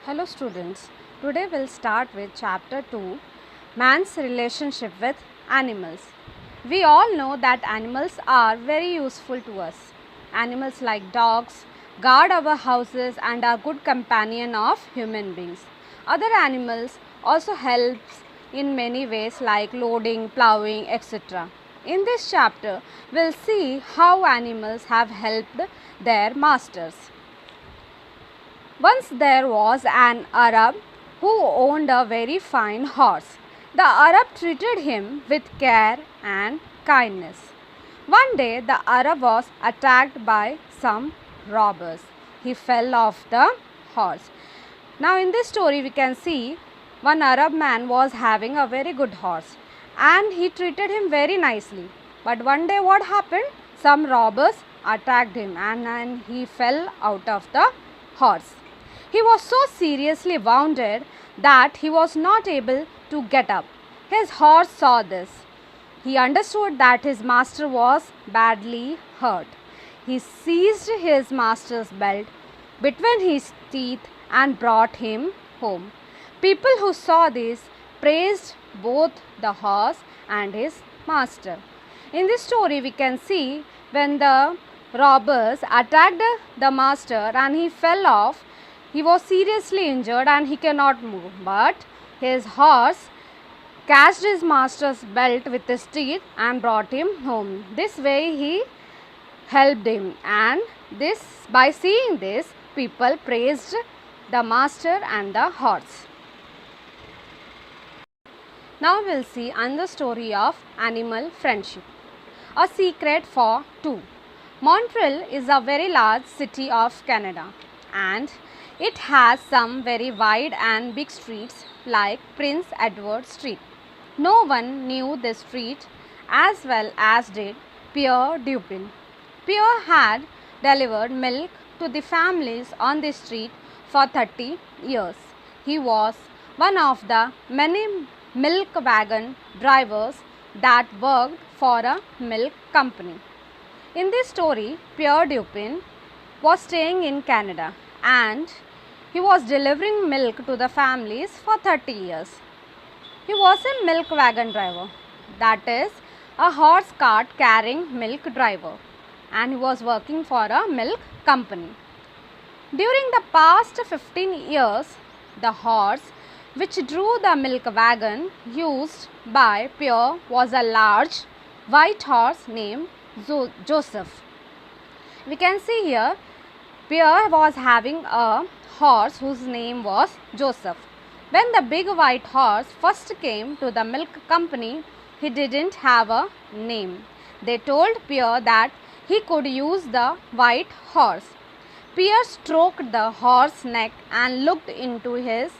Hello students, today we'll start with chapter 2, Man's Relationship with Animals. We all know that animals are very useful to us. Animals like dogs guard our houses and are good companion of human beings. Other animals also helps in many ways like loading, plowing, etc. In this chapter, we'll see how animals have helped their masters. Once there was an Arab who owned a very fine horse. The Arab treated him with care and kindness. One day the Arab was attacked by some robbers. He fell off the horse. Now in this story we can see one Arab man was having a very good horse and he treated him very nicely. But one day what happened? Some robbers attacked him and he fell out of the horse. He was so seriously wounded that he was not able to get up. His horse saw this. He understood that his master was badly hurt. He seized his master's belt between his teeth and brought him home. People who saw this praised both the horse and his master. In this story, we can see when the robbers attacked the master and he fell off, he was seriously injured and he cannot move, but his horse catched his master's belt with his teeth and brought him home. This way he helped him, and by seeing this, people praised the master and the horse. Now we will see another story of animal friendship. A secret for two. Montreal is a very large city of Canada, and it has some very wide and big streets like Prince Edward Street. No one knew this street as well as did Pierre Dupin. Pierre had delivered milk to the families on this street for 30 years. He was one of the many milk wagon drivers that worked for a milk company. In this story, Pierre Dupin was staying in Canada and he was delivering milk to the families for 30 years. He was a milk wagon driver, that is a horse cart carrying milk driver, and he was working for a milk company. During the past 15 years, the horse which drew the milk wagon used by Pierre was a large white horse named Joseph. We can see here Pierre was having a horse whose name was Joseph. When the big white horse first came to the milk company, he didn't have a name. They told Pierre that he could use the white horse. Pierre stroked the horse's neck and looked into his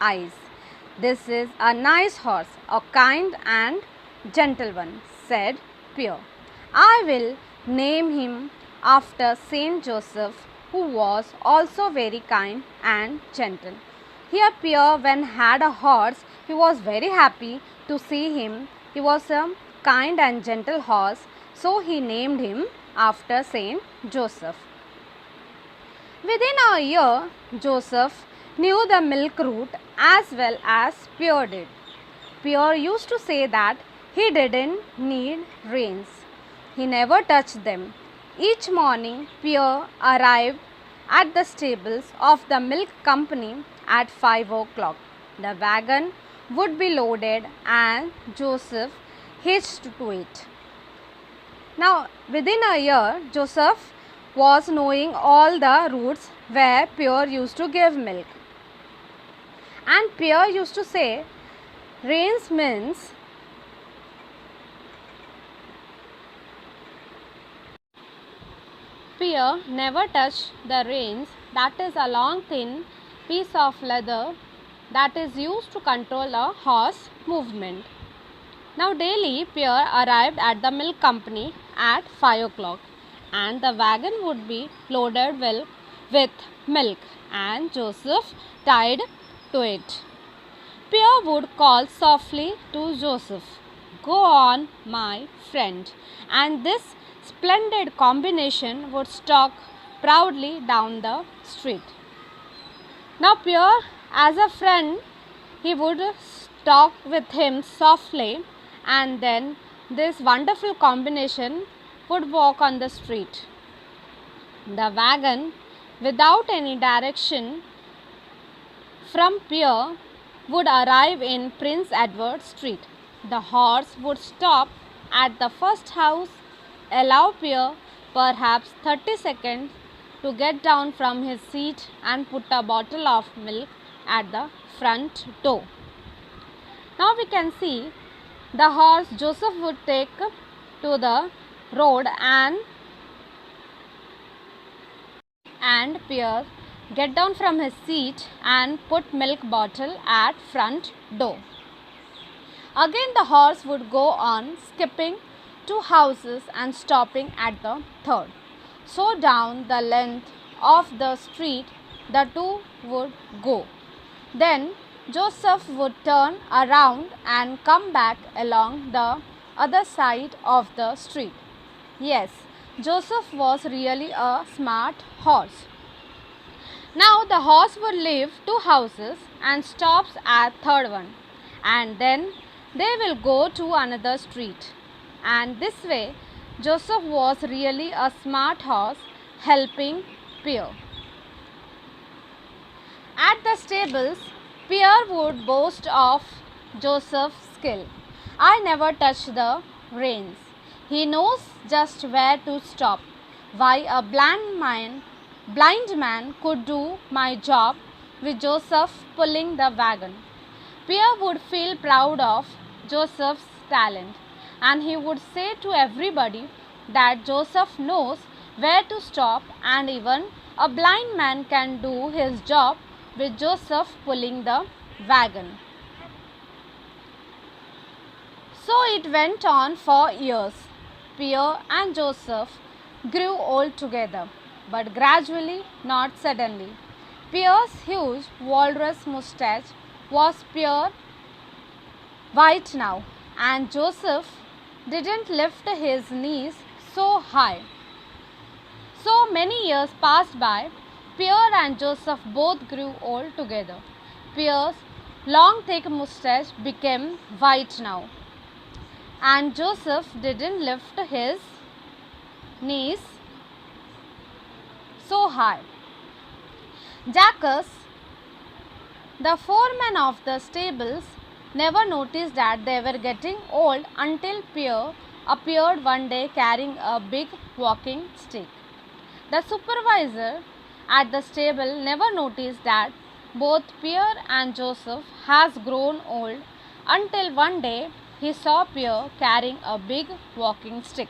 eyes. "This is a nice horse, a kind and gentle one," said Pierre. "I will name him after Saint Joseph, who was also very kind and gentle." Here Pierre, when had a horse, he was very happy to see him. He was a kind and gentle horse, so he named him after Saint Joseph. Within a year, Joseph knew the milk route as well as Pierre did. Pierre used to say that he didn't need reins. He never touched them. Each morning, Pierre arrived at the stables of the milk company at 5 o'clock. The wagon would be loaded and Joseph hitched to it. Now, within a year, Joseph was knowing all the routes where Pierre used to give milk. And Pierre used to say, reins means Pierre never touched the reins, that is a long thin piece of leather that is used to control a horse movement. Now daily Pierre arrived at the milk company at 5 o'clock and the wagon would be loaded with milk and Joseph tied to it. Pierre would call softly to Joseph, "Go on, my friend," and this splendid combination would stalk proudly down the street. Now Pierre As a friend, he would talk with him softly, and then this wonderful combination would walk on the street. The wagon, without any direction from Pierre, would arrive in Prince Edward Street. The horse would stop at the first house, allow Pierre perhaps 30 seconds to get down from his seat and put a bottle of milk at the front door. Now we can see the horse Joseph would take to the road, and Pierre get down from his seat and put milk bottle at front door. Again the horse would go on skipping 2 houses and stopping at the third. So down the length of the street the two would go. Then Joseph would turn around and come back along the other side of the street. Yes, Joseph was really a smart horse. Now the horse would leave 2 houses and stops at third one, and then they will go to another street. And this way Joseph was really a smart horse helping Pierre. At the stables, Pierre would boast of Joseph's skill. I never touch the reins. He knows just where to stop. Why a blind man could do my job with Joseph pulling the wagon. Pierre would feel proud of Joseph's talent, and he would say to everybody that Joseph knows where to stop, and even a blind man can do his job with Joseph pulling the wagon. So it went on for years. Pierre and Joseph grew old together, but gradually, not suddenly. Pierre's huge walrus moustache was pure white now, and Joseph didn't lift his knees so high. So many years passed by. Pierre and Joseph both grew old together. Pierre's long thick moustache became white now, and Joseph didn't lift his knees so high. Jacques, the foreman of the stables, never noticed that they were getting old until Pierre appeared one day carrying a big walking stick. The supervisor at the stable never noticed that both Pierre and Joseph has grown old until one day he saw Pierre carrying a big walking stick.